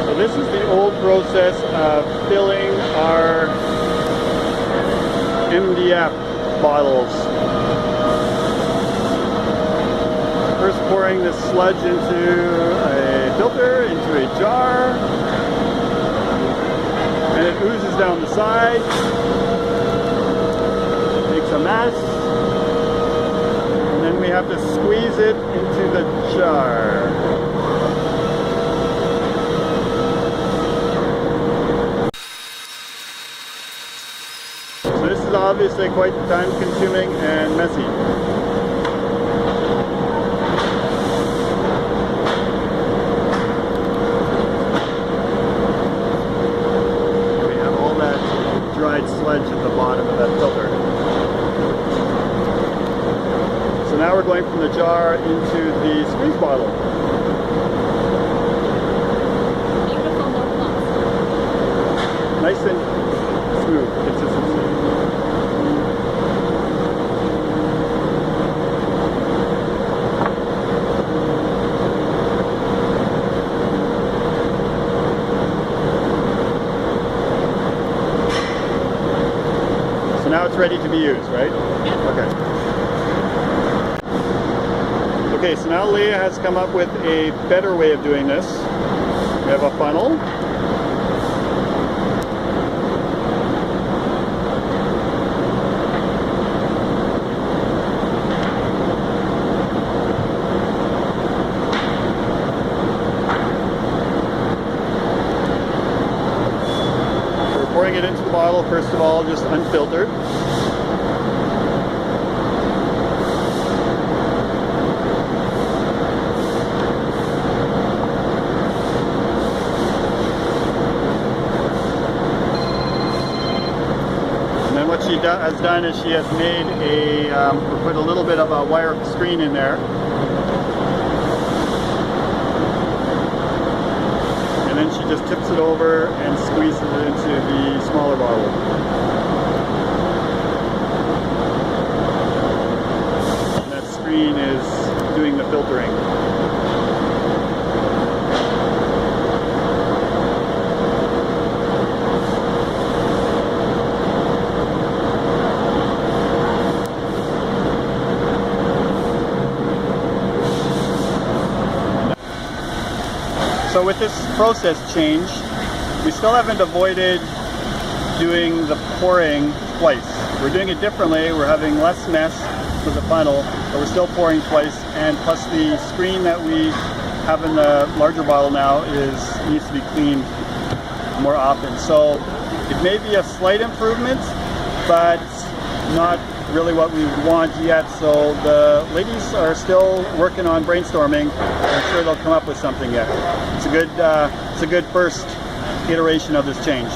So this is the old process of filling our MDF bottles. First pouring the sludge into a filter, into a jar, and it oozes down the side, makes a mess, and then we have to squeeze it into the jar. So this is obviously quite time consuming and messy. Sludge at the bottom of that filter. So now we're going from the jar into the squeeze bottle. Beautiful, no clumps. Nice and smooth consistency. Now it's ready to be used, right? Okay. Okay, so now Leah has come up with a better way of doing this. We have a funnel. Pouring it into the bottle, first of all, just unfiltered. And then what she has done is she has made put a little bit of a wire screen in there. And then she just tips it over and squeezes it into the smaller bottle. And that screen is doing the filtering. So with this process change, we still haven't avoided doing the pouring twice. We're doing it differently. We're having less mess with the funnel, but we're still pouring twice. And plus the screen that we have in the larger bottle now needs to be cleaned more often. So it may be a slight improvement, but not really what we want yet. So the ladies are still working on brainstorming. I'm sure they'll come up with something yet. It's a good first iteration of this change.